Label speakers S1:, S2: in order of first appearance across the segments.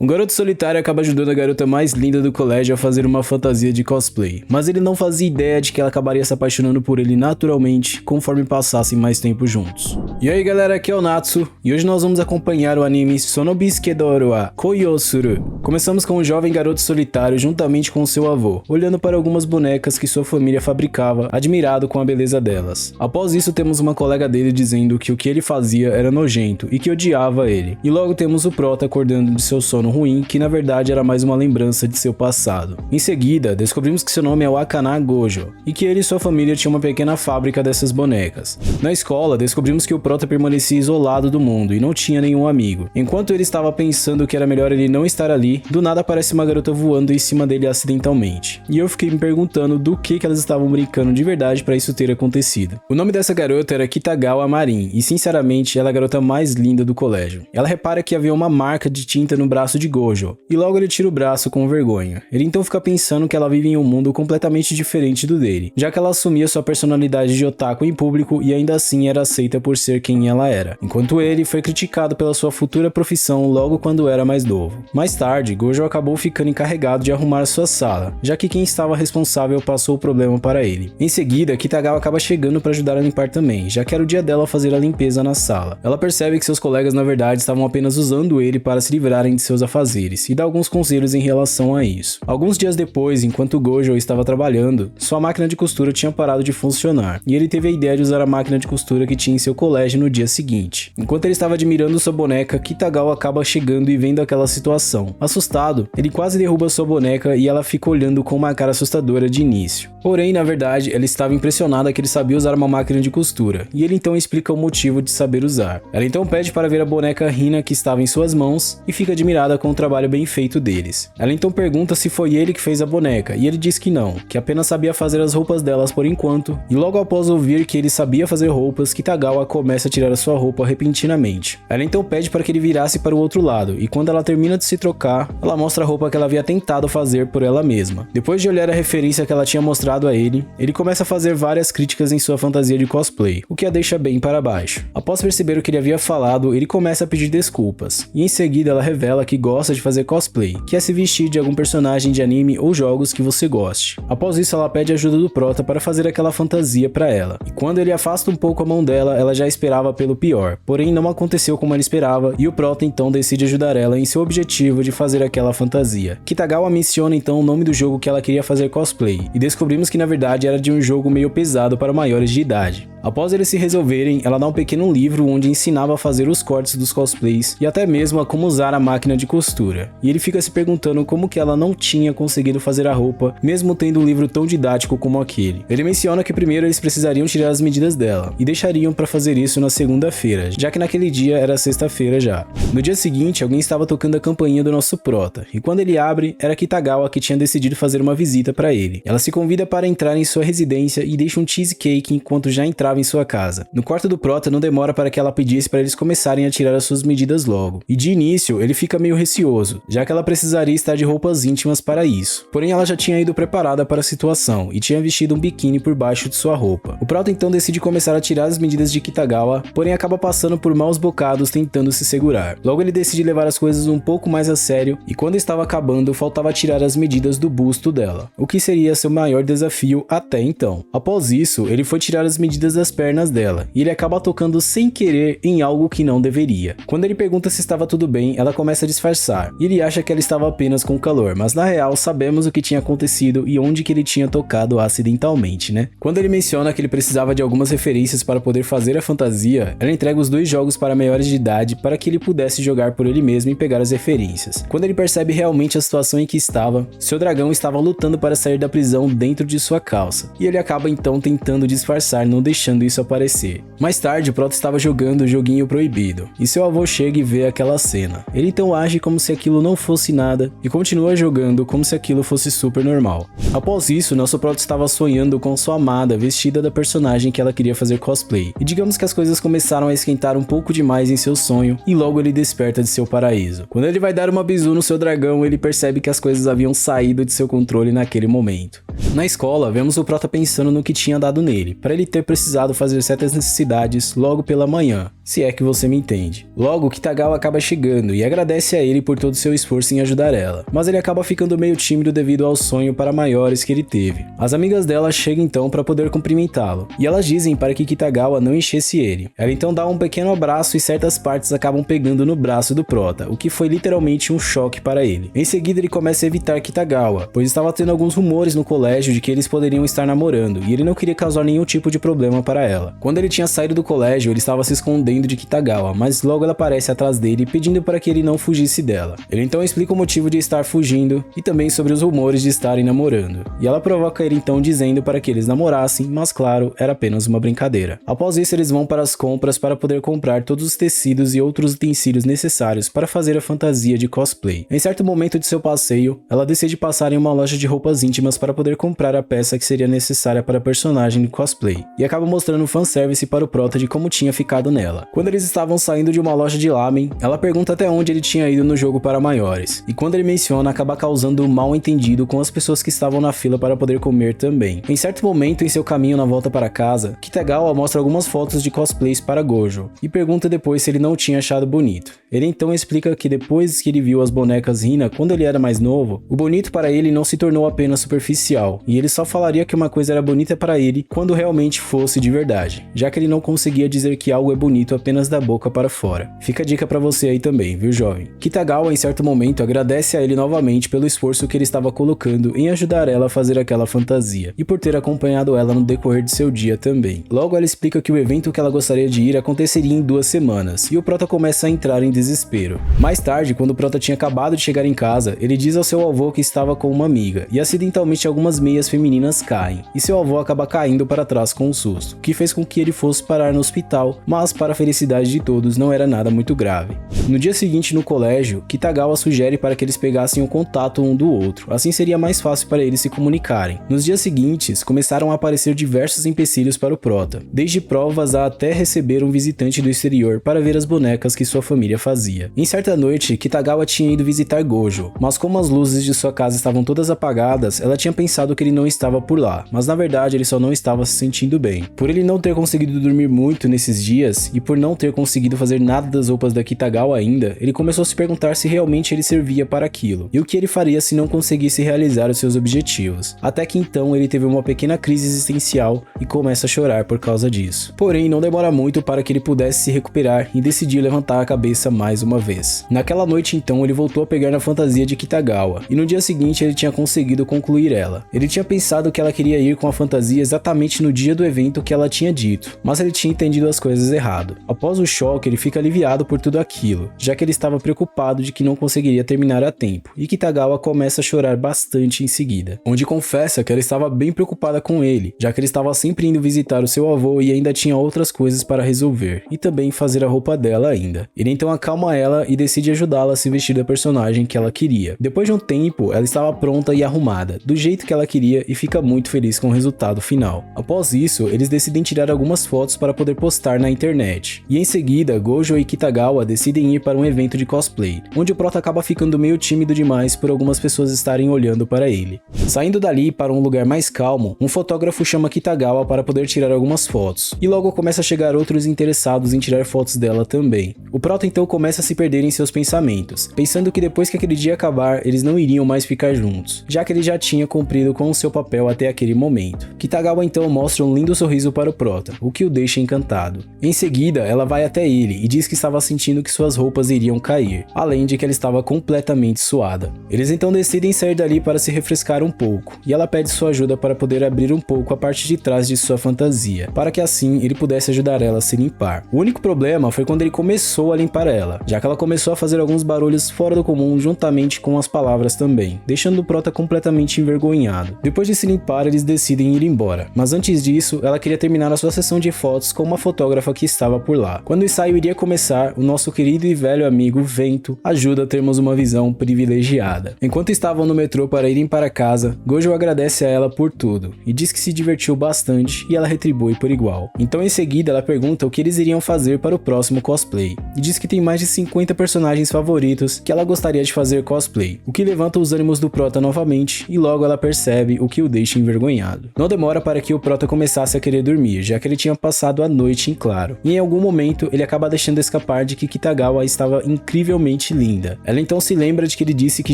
S1: Um garoto solitário acaba ajudando a garota mais linda do colégio a fazer uma fantasia de cosplay, mas ele não fazia ideia de que ela acabaria se apaixonando por ele naturalmente conforme passassem mais tempo juntos. E aí galera, aqui é o Natsu, e hoje nós vamos acompanhar o anime Sonobisuke-doru wa Koi o Suru. Começamos com um jovem garoto solitário juntamente com seu avô, olhando para algumas bonecas que sua família fabricava, admirado com a beleza delas. Após isso temos uma colega dele dizendo que o que ele fazia era nojento e que odiava ele. E logo temos o prota acordando de seu sono ruim, que na verdade era mais uma lembrança de seu passado. Em seguida, descobrimos que seu nome é Wakana Gojo, e que ele e sua família tinham uma pequena fábrica dessas bonecas. Na escola, descobrimos que o prota permanecia isolado do mundo e não tinha nenhum amigo. Enquanto ele estava pensando que era melhor ele não estar ali, do nada aparece uma garota voando em cima dele acidentalmente. E eu fiquei me perguntando do que elas estavam brincando de verdade para isso ter acontecido. O nome dessa garota era Kitagawa Marin, e sinceramente ela é a garota mais linda do colégio. Ela repara que havia uma marca de tinta no braço de Gojo, e logo ele tira o braço com vergonha. Ele então fica pensando que ela vive em um mundo completamente diferente do dele, já que ela assumia sua personalidade de otaku em público e ainda assim era aceita por ser quem ela era, enquanto ele foi criticado pela sua futura profissão logo quando era mais novo. Mais tarde, Gojo acabou ficando encarregado de arrumar sua sala, já que quem estava responsável passou o problema para ele. Em seguida, Kitagawa acaba chegando para ajudar a limpar também, já que era o dia dela fazer a limpeza na sala. Ela percebe que seus colegas na verdade estavam apenas usando ele para se livrarem de seus afazeres, e dá alguns conselhos em relação a isso. Alguns dias depois, enquanto Gojo estava trabalhando, sua máquina de costura tinha parado de funcionar, e ele teve a ideia de usar a máquina de costura que tinha em seu colégio no dia seguinte. Enquanto ele estava admirando sua boneca, Kitagawa acaba chegando e vendo aquela situação. Assustado, ele quase derruba sua boneca e ela fica olhando com uma cara assustadora de início. Porém, na verdade, ela estava impressionada que ele sabia usar uma máquina de costura, e ele então explica o motivo de saber usar. Ela então pede para ver a boneca Hina que estava em suas mãos e fica admirada com o trabalho bem feito deles. Ela então pergunta se foi ele que fez a boneca, e ele diz que não, que apenas sabia fazer as roupas delas por enquanto, e logo após ouvir que ele sabia fazer roupas, Kitagawa começa a tirar a sua roupa repentinamente. Ela então pede para que ele virasse para o outro lado, e quando ela termina de se trocar, ela mostra a roupa que ela havia tentado fazer por ela mesma. Depois de olhar a referência que ela tinha mostrado a ele começa a fazer várias críticas em sua fantasia de cosplay, o que a deixa bem para baixo. Após perceber o que ele havia falado, ele começa a pedir desculpas, e em seguida ela revela que gosta de fazer cosplay, que é se vestir de algum personagem de anime ou jogos que você goste. Após isso, ela pede ajuda do prota para fazer aquela fantasia para ela, e quando ele afasta um pouco a mão dela, ela já esperava pelo pior, porém não aconteceu como ela esperava, e o prota então decide ajudar ela em seu objetivo de fazer aquela fantasia. Kitagawa menciona então o nome do jogo que ela queria fazer cosplay, e descobrimos que na verdade era de um jogo meio pesado para maiores de idade. Após eles se resolverem, ela dá um pequeno livro onde ensinava a fazer os cortes dos cosplays e até mesmo a como usar a máquina de costura. E ele fica se perguntando como que ela não tinha conseguido fazer a roupa, mesmo tendo um livro tão didático como aquele. Ele menciona que primeiro eles precisariam tirar as medidas dela, e deixariam para fazer isso na segunda-feira, já que naquele dia era sexta-feira já. No dia seguinte, alguém estava tocando a campainha do nosso prota, e quando ele abre, era Kitagawa que tinha decidido fazer uma visita para ele. Ela se convida para entrar em sua residência e deixa um cheesecake enquanto já entrava em sua casa. No quarto do prota não demora para que ela pedisse para eles começarem a tirar as suas medidas logo, e de início ele fica meio receoso, já que ela precisaria estar de roupas íntimas para isso. Porém ela já tinha ido preparada para a situação e tinha vestido um biquíni por baixo de sua roupa. O prota então decide começar a tirar as medidas de Kitagawa, porém acaba passando por maus bocados tentando se segurar. Logo ele decide levar as coisas um pouco mais a sério, e quando estava acabando faltava tirar as medidas do busto dela, o que seria seu maior desafio até então. Após isso, ele foi tirar as medidas das pernas dela, e ele acaba tocando sem querer em algo que não deveria. Quando ele pergunta se estava tudo bem, ela começa a disfarçar, e ele acha que ela estava apenas com calor, mas na real sabemos o que tinha acontecido e onde que ele tinha tocado acidentalmente, né? Quando ele menciona que ele precisava de algumas referências para poder fazer a fantasia, ela entrega os 2 jogos para maiores de idade para que ele pudesse jogar por ele mesmo e pegar as referências. Quando ele percebe realmente a situação em que estava, seu dragão estava lutando para sair da prisão dentro de sua calça, e ele acaba então tentando disfarçar, não deixando isso aparecer. Mais tarde, o prota estava jogando o joguinho proibido, e seu avô chega e vê aquela cena. Ele então age como se aquilo não fosse nada, e continua jogando como se aquilo fosse super normal. Após isso, nosso prota estava sonhando com sua amada vestida da personagem que ela queria fazer cosplay, e digamos que as coisas começaram a esquentar um pouco demais em seu sonho, e logo ele desperta de seu paraíso. Quando ele vai dar uma bisu no seu dragão, ele percebe que as coisas haviam saído de seu controle naquele momento. Na escola, vemos o prota pensando no que tinha dado nele, para ele ter precisado fazer certas necessidades logo pela manhã, se é que você me entende. Logo, Kitagawa acaba chegando e agradece a ele por todo o seu esforço em ajudar ela, mas ele acaba ficando meio tímido devido ao sonho para maiores que ele teve. As amigas dela chegam então para poder cumprimentá-lo, e elas dizem para que Kitagawa não enchesse ele. Ela então dá um pequeno abraço e certas partes acabam pegando no braço do prota, o que foi literalmente um choque para ele. Em seguida ele começa a evitar Kitagawa, pois estava tendo alguns rumores no colégio de que eles poderiam estar namorando, e ele não queria causar nenhum tipo de problema para ela. Quando ele tinha saído do colégio, ele estava se escondendo de Kitagawa, mas logo ela aparece atrás dele pedindo para que ele não fugisse dela. Ele então explica o motivo de estar fugindo e também sobre os rumores de estarem namorando, e ela provoca ele então dizendo para que eles namorassem, mas claro, era apenas uma brincadeira. Após isso eles vão para as compras para poder comprar todos os tecidos e outros utensílios necessários para fazer a fantasia de cosplay. Em certo momento de seu passeio, ela decide passar em uma loja de roupas íntimas para poder comprar a peça que seria necessária para a personagem de cosplay, e acaba mostrando um fanservice para o prota de como tinha ficado nela. Quando eles estavam saindo de uma loja de lamen, ela pergunta até onde ele tinha ido no jogo para maiores, e quando ele menciona, acaba causando um mal entendido com as pessoas que estavam na fila para poder comer também. Em certo momento, em seu caminho na volta para casa, Kitagawa mostra algumas fotos de cosplays para Gojo, e pergunta depois se ele não tinha achado bonito. Ele então explica que depois que ele viu as bonecas Hina quando ele era mais novo, o bonito para ele não se tornou apenas superficial, e ele só falaria que uma coisa era bonita para ele quando realmente fosse de verdade, já que ele não conseguia dizer que algo é bonito apenas da boca para fora. Fica a dica para você aí também, viu jovem? Kitagawa em certo momento agradece a ele novamente pelo esforço que ele estava colocando em ajudar ela a fazer aquela fantasia, e por ter acompanhado ela no decorrer de seu dia também. Logo ela explica que o evento que ela gostaria de ir aconteceria em 2 semanas, e o prota começa a entrar em desespero. Mais tarde, quando o prota tinha acabado de chegar em casa, ele diz ao seu avô que estava com uma amiga, e acidentalmente algumas meias femininas caem, e seu avô acaba caindo para trás com um susto, o que fez com que ele fosse parar no hospital, mas para a felicidade de todos não era nada muito grave. No dia seguinte no colégio, Kitagawa sugere para que eles pegassem o contato um do outro, assim seria mais fácil para eles se comunicarem. Nos dias seguintes, começaram a aparecer diversos empecilhos para o prota, desde provas a até receber um visitante do exterior para ver as bonecas que sua família fazia. Em certa noite, Kitagawa tinha ido visitar Gojo, mas como as luzes de sua casa estavam todas apagadas, ela tinha pensado que ele não estava por lá, mas na verdade ele só não estava se sentindo bem. Por ele não ter conseguido dormir muito nesses dias, e por não ter conseguido fazer nada das roupas da Kitagawa ainda, ele começou a se perguntar se realmente ele servia para aquilo, e o que ele faria se não conseguisse realizar os seus objetivos. Até que então ele teve uma pequena crise existencial e começa a chorar por causa disso. Porém, não demora muito para que ele pudesse se recuperar e decidir levantar a cabeça mais uma vez. Naquela noite então ele voltou a pegar na fantasia de Kitagawa, e no dia seguinte ele tinha conseguido concluir ela. Ele tinha pensado que ela queria ir com a fantasia exatamente no dia do evento que ela tinha dito, mas ele tinha entendido as coisas errado. Após o choque, ele fica aliviado por tudo aquilo, já que ele estava preocupado de que não conseguiria terminar a tempo, e Kitagawa começa a chorar bastante em seguida, onde confessa que ela estava bem preocupada com ele, já que ele estava sempre indo visitar o seu avô e ainda tinha outras coisas para resolver, e também fazer a roupa dela ainda. Ele então acalma ela e decide ajudá-la a se vestir da personagem que ela queria. Depois de um tempo, ela estava pronta e arrumada, do jeito que ela queria, e fica muito feliz com o resultado final. Após isso, eles decidem tirar algumas fotos para poder postar na internet, e em seguida, Gojo e Kitagawa decidem ir para um evento de cosplay, onde o prota acaba ficando meio tímido demais por algumas pessoas estarem olhando para ele. Saindo dali para um lugar mais calmo, um fotógrafo chama Kitagawa para poder tirar algumas fotos, e logo começa a chegar outros interessados em tirar fotos dela também. O prota então começa a se perder em seus pensamentos, pensando que depois que aquele dia acabar, eles não iriam mais ficar juntos, já que ele já tinha cumprido com o seu papel até aquele momento. Kitagawa então mostra um lindo sorriso para o prota, o que o deixa encantado. Em seguida, ela vai até ele e diz que estava sentindo que suas roupas iriam cair, além de que ela estava completamente suada. Eles então decidem sair dali para se refrescar um pouco, e ela pede sua ajuda para poder abrir um pouco a parte de trás de sua fantasia, para que assim ele pudesse ajudar ela a se limpar. O único problema foi quando ele começou a limpar ela, já que ela começou a fazer alguns barulhos fora do comum juntamente com as palavras também, deixando o prota completamente envergonhado. Depois de se limpar, eles decidem ir embora, mas antes disso, ela queria terminar a sua sessão de fotos com uma fotógrafa que estava por lá. Quando o ensaio iria começar, o nosso querido e velho amigo Vento ajuda a termos uma visão privilegiada. Enquanto estavam no metrô para irem para casa, Gojo agradece a ela por tudo e diz que se divertiu bastante e ela retribui por igual. Então em seguida ela pergunta o que eles iriam fazer para o próximo cosplay e diz que tem mais de 50 personagens favoritos que ela gostaria de fazer cosplay, o que levanta os ânimos do prota novamente e logo ela percebe o que o deixa envergonhado. Não demora para que o prota começasse a querer dormir, já que ele tinha passado a noite em claro, e em algum momento, ele acaba deixando escapar de que Kitagawa estava incrivelmente linda. Ela então se lembra de que ele disse que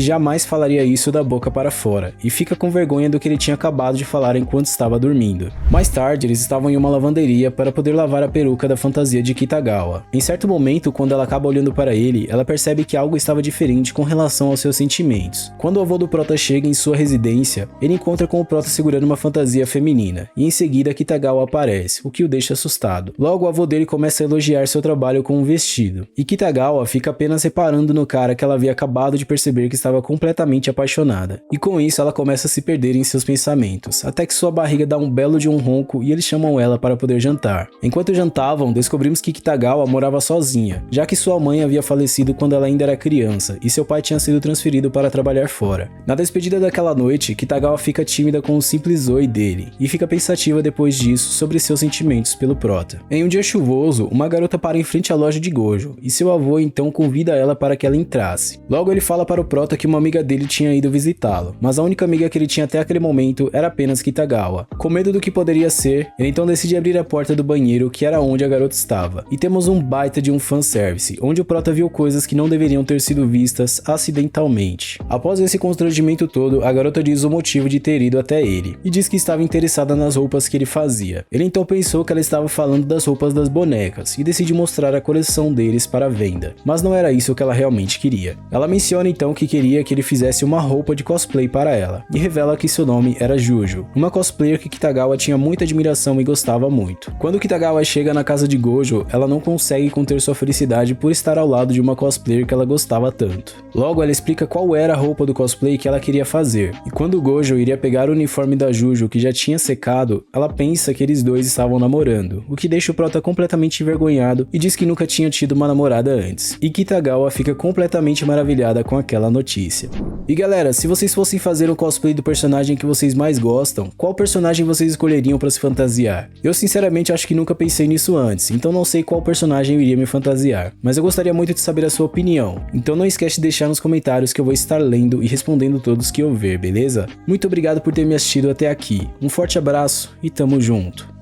S1: jamais falaria isso da boca para fora, e fica com vergonha do que ele tinha acabado de falar enquanto estava dormindo. Mais tarde, eles estavam em uma lavanderia para poder lavar a peruca da fantasia de Kitagawa. Em certo momento, quando ela acaba olhando para ele, ela percebe que algo estava diferente com relação aos seus sentimentos. Quando o avô do Prota chega em sua residência, ele encontra com o Prota segurando uma fantasia feminina, e em seguida Kitagawa aparece, o que o deixa assustado. Logo, o avô dele começa a elogiar seu trabalho com um vestido, e Kitagawa fica apenas reparando no cara que ela havia acabado de perceber que estava completamente apaixonada. E com isso, ela começa a se perder em seus pensamentos, até que sua barriga dá um belo de um ronco e eles chamam ela para poder jantar. Enquanto jantavam, descobrimos que Kitagawa morava sozinha, já que sua mãe havia falecido quando ela ainda era criança e seu pai tinha sido transferido para trabalhar fora. Na despedida daquela noite, Kitagawa fica tímida com o simples oi dele, e fica pensativa depois disso sobre seus sentimentos pelo Prota. Em um dia chuvoso, uma garota para em frente à loja de Gojo, e seu avô então convida ela para que ela entrasse. Logo ele fala para o Prota que uma amiga dele tinha ido visitá-lo, mas a única amiga que ele tinha até aquele momento era apenas Kitagawa. Com medo do que poderia ser, ele então decide abrir a porta do banheiro, que era onde a garota estava, e temos um baita de um fanservice, onde o Prota viu coisas que não deveriam ter sido vistas acidentalmente. Após esse constrangimento todo, a garota diz o motivo de ter ido até ele, e diz que estava interessada nas roupas que ele fazia. Ele então pensou que ela estava falando das roupas das bonecas, e decide mostrar a coleção deles para venda, mas não era isso que ela realmente queria. Ela menciona então que queria que ele fizesse uma roupa de cosplay para ela, e revela que seu nome era Juju, uma cosplayer que Kitagawa tinha muita admiração e gostava muito. Quando Kitagawa chega na casa de Gojo, ela não consegue conter sua felicidade por estar ao lado de uma cosplayer que ela gostava tanto. Logo, ela explica qual era a roupa do cosplay que ela queria fazer, e quando Gojo iria pegar o uniforme da Juju que já tinha secado, ela pensa que eles dois estavam namorando, o que deixa o Prota completamente envergonhado e diz que nunca tinha tido uma namorada antes, e Kitagawa fica completamente maravilhada com aquela notícia. E galera, se vocês fossem fazer um cosplay do personagem que vocês mais gostam, qual personagem vocês escolheriam para se fantasiar? Eu sinceramente acho que nunca pensei nisso antes, então não sei qual personagem eu iria me fantasiar, mas eu gostaria muito de saber a sua opinião, então não esquece de deixar nos comentários que eu vou estar lendo e respondendo todos que eu ver, beleza? Muito obrigado por ter me assistido até aqui, um forte abraço e tamo junto!